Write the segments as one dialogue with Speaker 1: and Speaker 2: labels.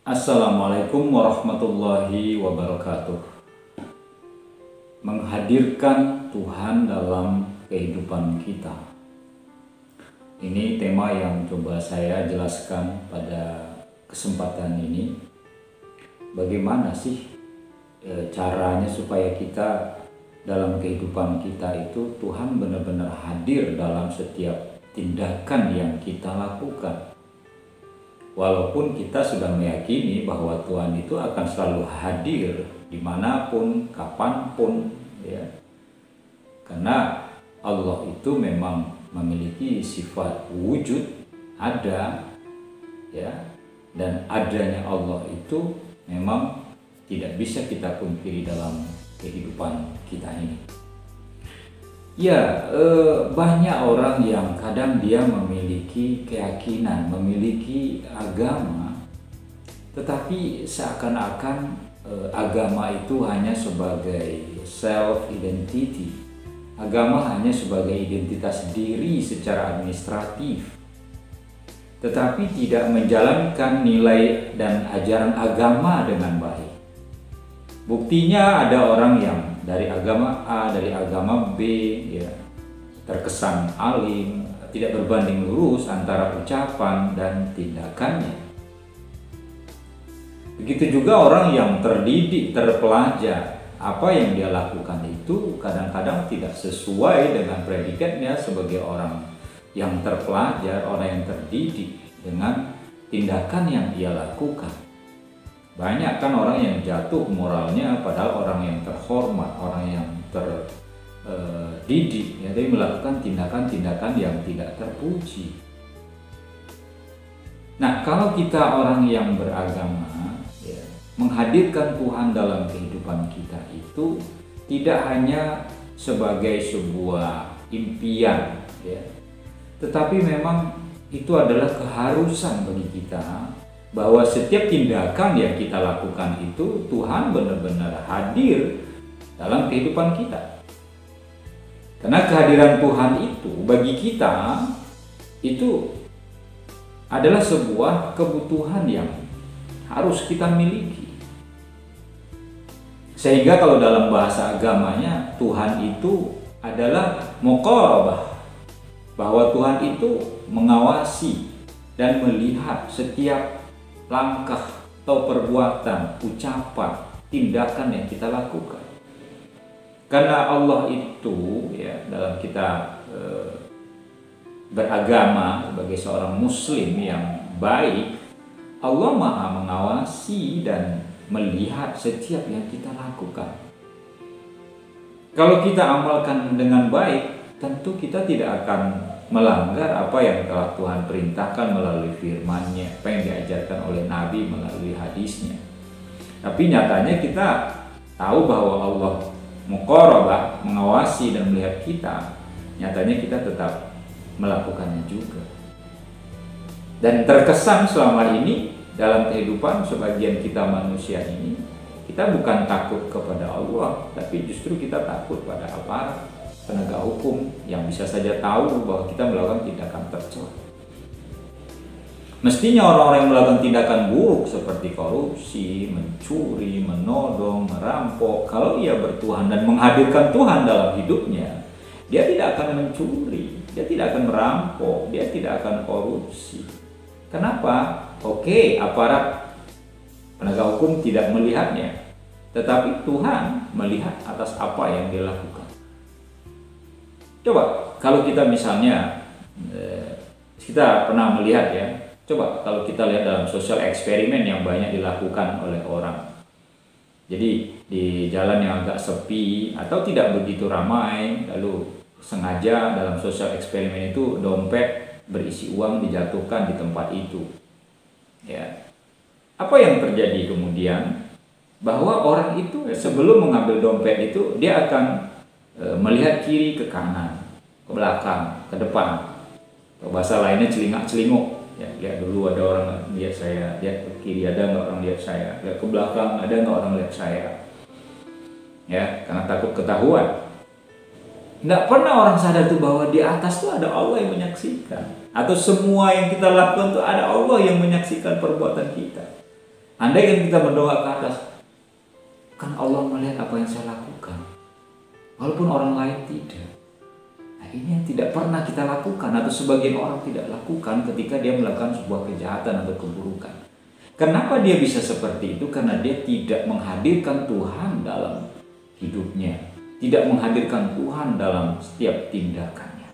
Speaker 1: Assalamualaikum warahmatullahi wabarakatuh. Menghadirkan Tuhan dalam kehidupan kita. Ini tema yang coba saya jelaskan pada kesempatan ini. Bagaimana sih caranya supaya kita dalam kehidupan kita itu Tuhan benar-benar hadir dalam setiap tindakan yang kita lakukan. Walaupun kita sudah meyakini bahwa Tuhan itu akan selalu hadir dimanapun, kapanpun, ya. Karena Allah itu memang memiliki sifat wujud, ada, ya, dan adanya Allah itu memang tidak bisa kita pungkiri dalam kehidupan kita ini. Ya, banyak orang yang kadang dia memiliki keyakinan, memiliki agama, tetapi seakan-akan agama itu hanya sebagai self-identity. Agama hanya sebagai identitas diri secara administratif, tetapi tidak menjalankan nilai dan ajaran agama dengan baik. Buktinya ada orang yang dari agama A, dari agama B, ya, terkesan alim, tidak berbanding lurus antara ucapan dan tindakannya. Begitu juga orang yang terdidik, terpelajar, apa yang dia lakukan itu kadang-kadang tidak sesuai dengan predikatnya sebagai orang yang terpelajar, orang yang terdidik dengan tindakan yang ia lakukan. Banyak kan orang yang jatuh moralnya padahal orang yang terhormat, orang yang terdidik, ya, tapi melakukan tindakan-tindakan yang tidak terpuji. Nah, kalau kita orang yang beragama, ya, menghadirkan Tuhan dalam kehidupan kita itu tidak hanya sebagai sebuah impian, ya, tetapi memang itu adalah keharusan bagi kita, bahwa setiap tindakan yang kita lakukan itu Tuhan benar-benar hadir dalam kehidupan kita. Karena kehadiran Tuhan itu bagi kita itu adalah sebuah kebutuhan yang harus kita miliki. Sehingga kalau dalam bahasa agamanya Tuhan itu adalah muqarabah, bahwa Tuhan itu mengawasi dan melihat setiap langkah atau perbuatan, ucapan, tindakan yang kita lakukan. Karena Allah itu, ya, dalam kita beragama sebagai seorang muslim yang baik, Allah Maha mengawasi dan melihat setiap yang kita lakukan. Kalau kita amalkan dengan baik, tentu kita tidak akan melanggar apa yang telah Tuhan perintahkan melalui firman-Nya, apa yang diajarkan oleh Nabi melalui hadisnya. Tapi nyatanya kita tahu bahwa Allah muqarabah, mengawasi dan melihat kita, nyatanya kita tetap melakukannya juga. Dan terkesan selama ini dalam kehidupan sebagian kita manusia ini, kita bukan takut kepada Allah, tapi justru kita takut pada aparat penegak hukum yang bisa saja tahu bahwa kita melakukan tindakan tercela. Mestinya orang-orang yang melakukan tindakan buruk seperti korupsi, mencuri, menodong, merampok, kalau ia bertuhan dan menghadirkan Tuhan dalam hidupnya, dia tidak akan mencuri, dia tidak akan merampok, dia tidak akan korupsi. Kenapa? Oke, aparat penegak hukum tidak melihatnya, tetapi Tuhan melihat atas apa yang dia lakukan. Coba kalau kita misalnya kita pernah melihat, ya, coba kalau kita lihat dalam sosial eksperimen yang banyak dilakukan oleh orang. Jadi di jalan yang agak sepi atau tidak begitu ramai, lalu sengaja dalam sosial eksperimen itu dompet berisi uang dijatuhkan di tempat itu. Ya. Apa yang terjadi kemudian? Bahwa orang itu sebelum mengambil dompet itu dia akan melihat kiri ke kanan, ke belakang, ke depan. Bahasa lainnya celingak-celinguk, ya, lihat dulu ada orang lihat saya, lihat ke kiri ada nggak orang lihat saya, lihat ke belakang ada nggak orang lihat saya, ya, karena takut ketahuan. Nggak pernah orang sadar tuh bahwa di atas tuh ada Allah yang menyaksikan, atau semua yang kita lakukan tuh ada Allah yang menyaksikan perbuatan kita. Andai kan kita berdoa ke atas, kan Allah melihat apa yang saya lakukan, walaupun orang lain tidak. Nah, ini yang tidak pernah kita lakukan atau sebagian orang tidak lakukan ketika dia melakukan sebuah kejahatan atau keburukan. Kenapa dia bisa seperti itu? Karena dia tidak menghadirkan Tuhan dalam hidupnya, tidak menghadirkan Tuhan dalam setiap tindakannya.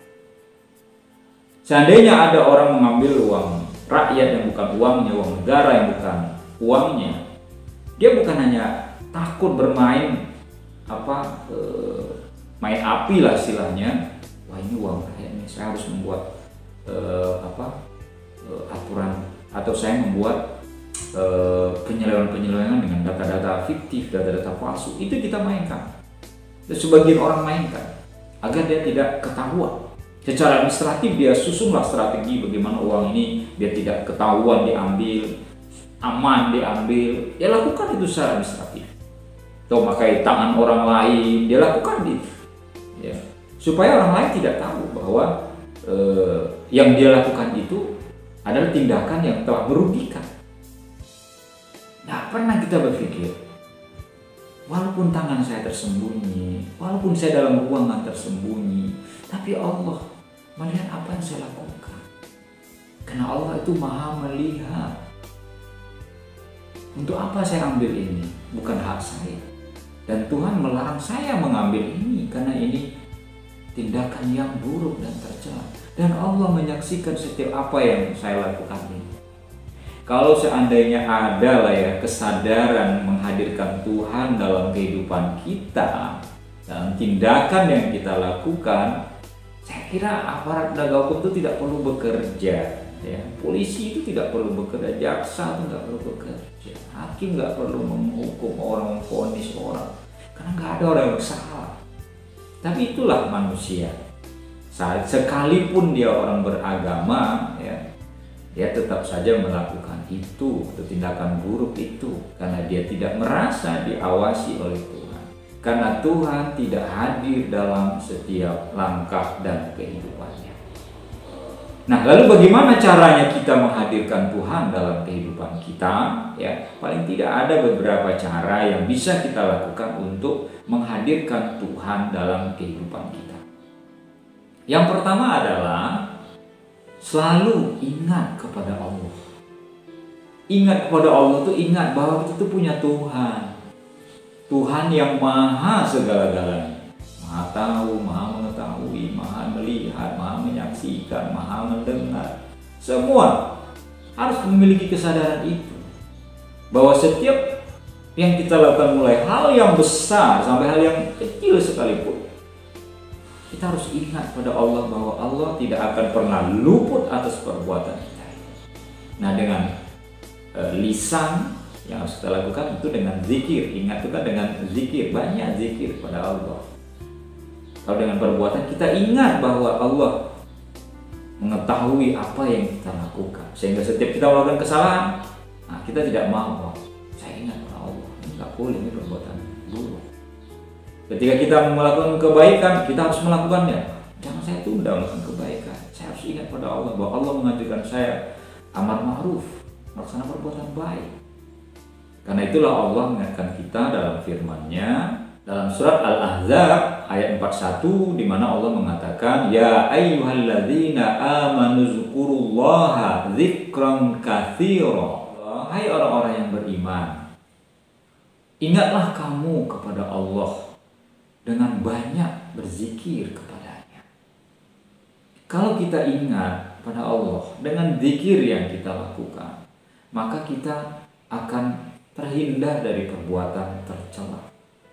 Speaker 1: Seandainya ada orang mengambil uang rakyat yang bukan uangnya, uang negara yang bukan uangnya, dia bukan hanya takut bermain main api lah istilahnya. Wah, ini uang rakyat ini, saya harus membuat aturan, atau saya membuat penyelewengan dengan data-data fiktif, data-data palsu. Itu kita mainkan, dan sebagian orang mainkan agar dia tidak ketahuan. Secara administratif dia susunlah strategi bagaimana uang ini biar tidak ketahuan diambil, aman diambil. Dia lakukan itu secara administratif. Atau pakai tangan orang lain, dia lakukan itu, ya, supaya orang lain tidak tahu bahwa yang dia lakukan itu adalah tindakan yang telah merugikan. Nah, pernah kita berpikir, walaupun tangan saya tersembunyi, walaupun saya dalam ruangan tersembunyi, tapi Allah melihat apa yang saya lakukan. Karena Allah itu maha melihat. Untuk apa saya ambil ini? Bukan hak saya. Dan Tuhan melarang saya mengambil ini karena ini tindakan yang buruk dan tercela. Dan Allah menyaksikan setiap apa yang saya lakukan ini. Kalau seandainya ada lah ya kesadaran menghadirkan Tuhan dalam kehidupan kita, dalam tindakan yang kita lakukan, saya kira aparat penegak hukum itu tidak perlu bekerja, ya. Polisi itu tidak perlu bekerja, jaksa itu tidak perlu bekerja, hakim nggak perlu menghukum orang, memvonis orang, karena nggak ada orang yang bersalah. Tapi itulah manusia. Sekalipun dia orang beragama, ya, dia tetap saja melakukan itu atau tindakan buruk itu karena dia tidak merasa diawasi oleh Tuhan. Karena Tuhan tidak hadir dalam setiap langkah dan kehidupannya. Nah, lalu bagaimana caranya kita menghadirkan Tuhan dalam kehidupan kita? Ya, paling tidak ada beberapa cara yang bisa kita lakukan untuk menghadirkan Tuhan dalam kehidupan kita. Yang pertama adalah selalu ingat kepada Allah. Ingat kepada Allah itu ingat bahwa kita itu punya Tuhan. Tuhan yang maha segala-galanya. Maha tahu, maha mengetahui, maha melihat, maha menyaksikan, maha mendengar. Semua harus memiliki kesadaran itu. Bahwa setiap yang kita lakukan, mulai hal yang besar sampai hal yang kecil sekalipun, kita harus ingat pada Allah bahwa Allah tidak akan pernah luput atas perbuatan kita. Nah, dengan lisan yang harus kita lakukan itu dengan zikir. Ingat juga dengan zikir, banyak zikir pada Allah. Kalau dengan perbuatan kita ingat bahwa Allah mengetahui apa yang kita lakukan, sehingga setiap kita melakukan kesalahan, nah, kita tidak mau, saya ingat pada Allah, ini nggak boleh, ini perbuatan buruk. Ketika kita melakukan kebaikan, kita harus melakukannya. Jangan saya tunda melakukan kebaikan. Saya harus ingat pada Allah bahwa Allah mengajarkan saya amar ma'ruf, melaksanakan perbuatan baik. Karena itulah Allah mengingatkan kita dalam firman-Nya dalam surat Al-Ahzab ayat 41, di mana Allah mengatakan, ya ayyuhalladzina amanu dzkurullaha dzikran katsira. Hai orang-orang yang beriman, ingatlah kamu kepada Allah dengan banyak berzikir kepadanya. Kalau kita ingat pada Allah dengan zikir yang kita lakukan, maka kita akan terhindar dari perbuatan tercela.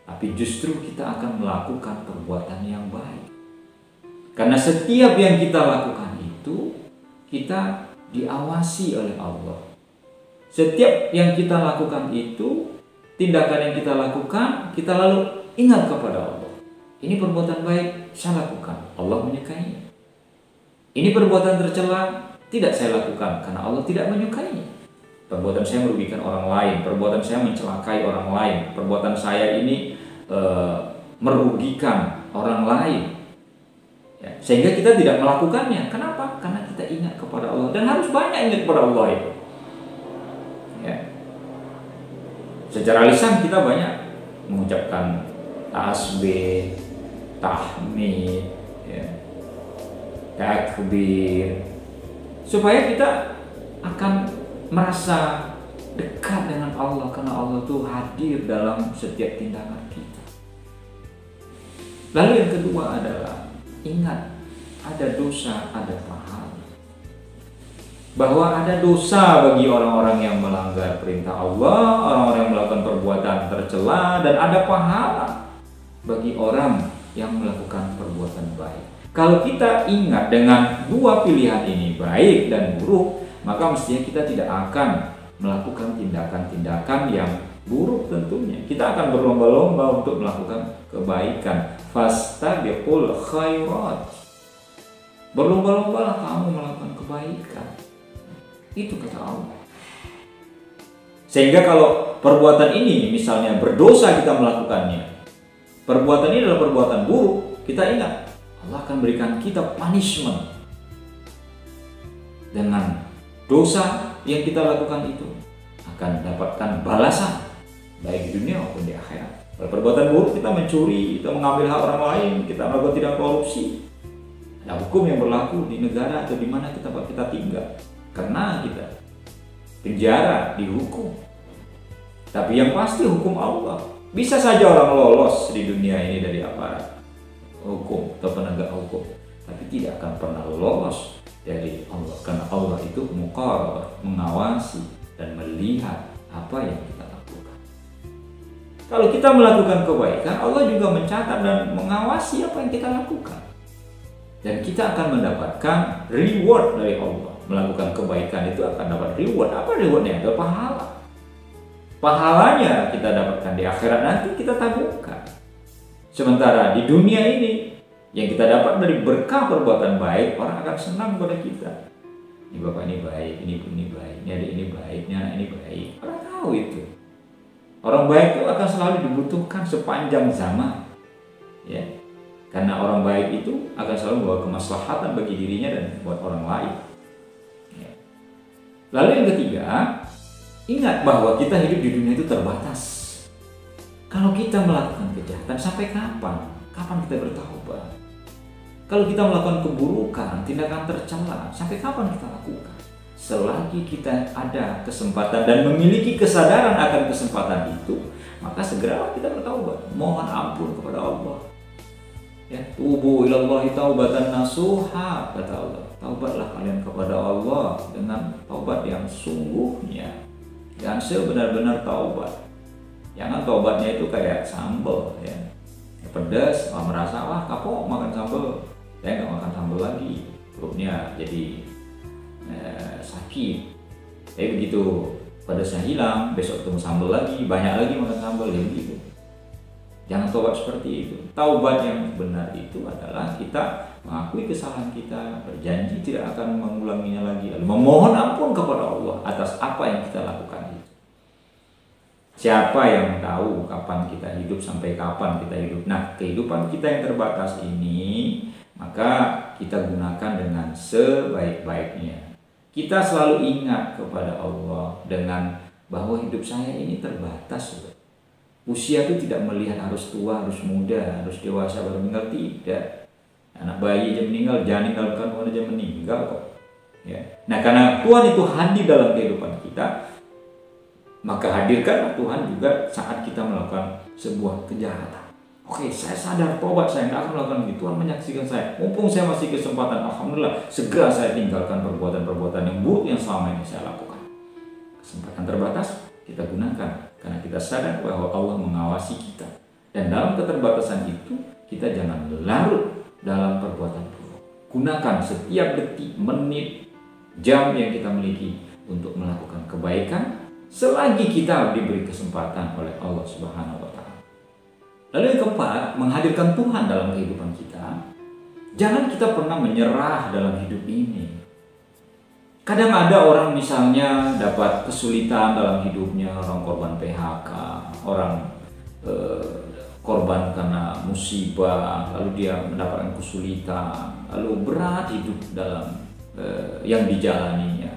Speaker 1: Tapi justru kita akan melakukan perbuatan yang baik. Karena setiap yang kita lakukan itu, kita diawasi oleh Allah. Setiap yang kita lakukan itu, tindakan yang kita lakukan, kita lalu ingat kepada Allah. Ini perbuatan baik saya lakukan, Allah menyukainya. Ini perbuatan tercela tidak saya lakukan karena Allah tidak menyukainya. Perbuatan saya merugikan orang lain, perbuatan saya mencelakai orang lain, perbuatan saya ini merugikan orang lain, ya, sehingga kita tidak melakukannya. Kenapa? Karena kita ingat kepada Allah, dan harus banyak ingat kepada Allah itu, ya. Secara lisan kita banyak mengucapkan tasbih, tahmid, ya, takbir, supaya kita akan merasa dekat dengan Allah, karena Allah itu hadir dalam setiap tindakan kita. Lalu yang kedua adalah ingat, ada dosa, ada pahala. Bahwa ada dosa bagi orang-orang yang melanggar perintah Allah, orang-orang yang melakukan perbuatan tercela, dan ada pahala bagi orang yang melakukan perbuatan baik. Kalau kita ingat dengan dua pilihan ini, baik dan buruk, maka mestinya kita tidak akan melakukan tindakan-tindakan yang buruk tentunya. Kita akan berlomba-lomba untuk melakukan kebaikan. Fastabiqul khairat. Berlomba-lombalah kamu melakukan kebaikan. Itu kata Allah. Sehingga kalau perbuatan ini misalnya berdosa kita melakukannya, perbuatan ini adalah perbuatan buruk, kita ingat Allah akan berikan kita punishment dengan dosa yang kita lakukan itu, akan dapatkan balasan baik di dunia maupun di akhirat. Kalau perbuatan buruk, kita mencuri, kita mengambil hak orang lain, kita melakukan tindak korupsi, ada hukum yang berlaku di negara atau di mana kita tinggal. Karena kita penjara, dihukum. Tapi yang pasti hukum Allah. Bisa saja orang lolos di dunia ini dari aparat hukum atau penegak hukum, tapi tidak akan pernah lolos dari Allah, karena Allah itu muqarrab, mengawasi dan melihat apa yang kita lakukan. Kalau kita melakukan kebaikan, Allah juga mencatat dan mengawasi apa yang kita lakukan, dan kita akan mendapatkan reward dari Allah. Melakukan kebaikan itu akan dapat reward. Apa rewardnya? Adalah pahala. Pahalanya kita dapatkan di akhirat, nanti kita tabungkan. Sementara di dunia ini, yang kita dapat dari berkah perbuatan baik, orang akan senang pada kita. Ini bapak ini baik, ini ibu ini baik, ini adik ini baik, ini anak ini baik. Orang tahu itu. Orang baik itu akan selalu dibutuhkan sepanjang zaman. Ya. Karena orang baik itu akan selalu membawa kemaslahatan bagi dirinya dan buat orang lain. Ya. Lalu yang ketiga, ingat bahwa kita hidup di dunia itu terbatas. Kalau kita melakukan kejahatan, sampai kapan? Kapan kita bertaubat? Kalau kita melakukan keburukan, tindakan tercela, sampai kapan kita lakukan? Selagi kita ada kesempatan dan memiliki kesadaran akan kesempatan itu, maka segeralah kita bertaubat. Mohon ampun kepada Allah. Ya, tubu ilallahi taubatan nasuha, kata Allah. Taubatlah kalian kepada Allah dengan taubat yang sungguhnya, yang sebenar-benar taubat. Jangan taubatnya itu kayak sambal, ya, pedas, merasa wah kapok makan sambal, saya nggak makan sambal lagi, perutnya jadi sakit. Tapi begitu pedasnya hilang, besok ketemu sambal lagi, banyak lagi makan sambal, ya begitu. Jangan taubat seperti itu. Taubat yang benar itu adalah kita mengakui kesalahan kita, berjanji tidak akan mengulanginya lagi, lalu memohon ampun kepada Allah atas apa yang kita lakukan itu. Siapa yang tahu kapan kita hidup, sampai kapan kita hidup. Nah, kehidupan kita yang terbatas ini, maka kita gunakan dengan sebaik-baiknya. Kita selalu ingat kepada Allah dengan bahwa hidup saya ini terbatas. Usia itu tidak melihat harus tua, harus muda, harus dewasa baru meninggal, tidak. Anak bayi aja meninggal, janin dalam kandungan aja meninggal kok. Ya. Nah, karena Tuhan itu hadir dalam kehidupan kita, maka hadirkanlah Tuhan juga saat kita melakukan sebuah kejahatan. Oke, saya sadar, tobat, saya nggak akan melakukan itu. Tuhan menyaksikan saya. Mumpung saya masih kesempatan, alhamdulillah, segera saya tinggalkan perbuatan-perbuatan yang buruk yang selama ini saya lakukan. Kesempatan terbatas kita gunakan karena kita sadar bahwa Allah mengawasi kita. Dan dalam keterbatasan itu, kita jangan larut dalam perbuatan buruk. Gunakan setiap detik, menit, jam yang kita miliki untuk melakukan kebaikan, selagi kita diberi kesempatan oleh Allah Subhanahu wa Ta'ala. Lalu yang keempat, menghadirkan Tuhan dalam kehidupan kita. Jangan kita pernah menyerah dalam hidup ini. Kadang ada orang misalnya dapat kesulitan dalam hidupnya, orang korban PHK, orang korban karena musibah, lalu dia mendapatkan kesulitan, lalu berat hidup dalam yang dijalaninya.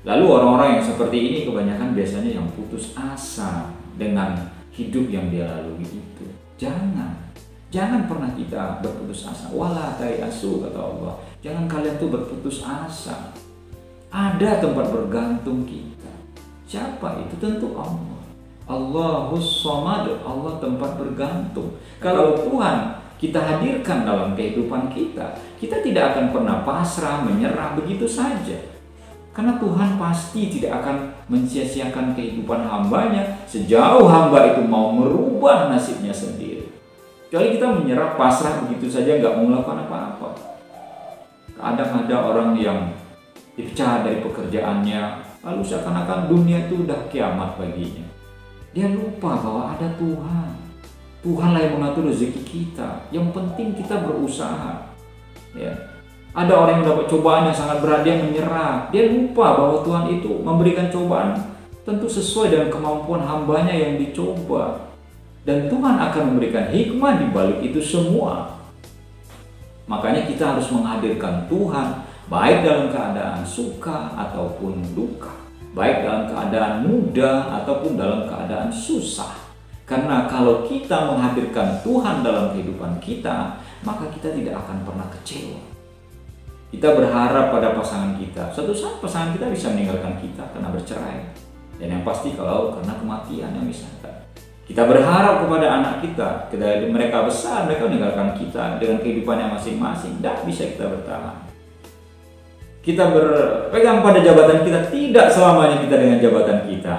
Speaker 1: Lalu orang-orang yang seperti ini kebanyakan biasanya yang putus asa dengan hidup yang dia lalui itu. Jangan pernah kita berputus asa. Wala tayasu, kata Allah. Jangan kalian tuh berputus asa. Ada tempat bergantung kita. Siapa itu? Tentu Allah. Allahus Samad, Allah tempat bergantung. Kalau Tuhan kita hadirkan dalam kehidupan kita, kita tidak akan pernah pasrah, menyerah begitu saja. Karena Tuhan pasti tidak akan mensia-siakan kehidupan hambanya sejauh hamba itu mau merubah nasibnya sendiri. Kecuali kita menyerah, pasrah begitu saja, nggak mau melakukan apa-apa. Kadang ada orang yang dipecat dari pekerjaannya, lalu seakan-akan dunia itu udah kiamat baginya. Dia lupa bahwa ada Tuhan. Tuhanlah yang mengatur rezeki kita. Yang penting kita berusaha. Ya. Ada orang yang dapat cobaan yang sangat berat, dia menyerah. Dia lupa bahwa Tuhan itu memberikan cobaan tentu sesuai dengan kemampuan hambanya yang dicoba. Dan Tuhan akan memberikan hikmah di balik itu semua. Makanya kita harus menghadirkan Tuhan baik dalam keadaan suka ataupun duka, baik dalam keadaan mudah ataupun dalam keadaan susah. Karena kalau kita menghadirkan Tuhan dalam kehidupan kita, maka kita tidak akan pernah kecewa. Kita berharap pada pasangan kita. Suatu saat pasangan kita bisa meninggalkan kita karena bercerai. Dan yang pasti kalau karena kematian yang misalkan. Kita berharap kepada anak kita, ketika mereka besar, mereka meninggalkan kita dengan kehidupannya masing-masing. Tidak bisa kita bertahan. Kita berpegang pada jabatan kita, tidak selamanya kita dengan jabatan kita.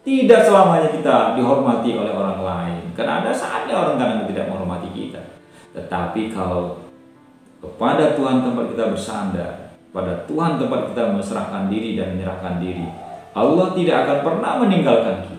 Speaker 1: Tidak selamanya kita dihormati oleh orang lain. Karena ada saatnya orang kadang tidak menghormati kita. Tetapi kalau kepada Tuhan tempat kita bersandar, pada Tuhan tempat kita menyerahkan diri dan menyerahkan diri, Allah tidak akan pernah meninggalkan kita.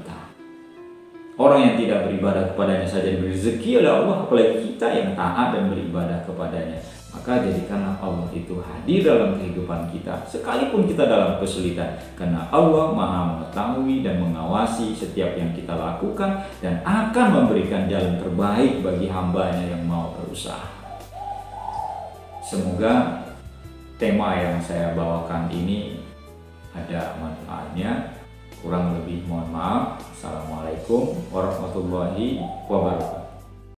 Speaker 1: Orang yang tidak beribadah kepadanya saja diberi rezeki oleh Allah, apalagi kita yang taat dan beribadah kepadanya. Maka jadikanlah Allah itu hadir dalam kehidupan kita, sekalipun kita dalam kesulitan. Karena Allah Maha mengetahui dan mengawasi setiap yang kita lakukan dan akan memberikan jalan terbaik bagi hambanya yang mau berusaha. Semoga tema yang saya bawakan ini ada manfaatnya. Kurang lebih mohon maaf. Assalamualaikum warahmatullahi wabarakatuh.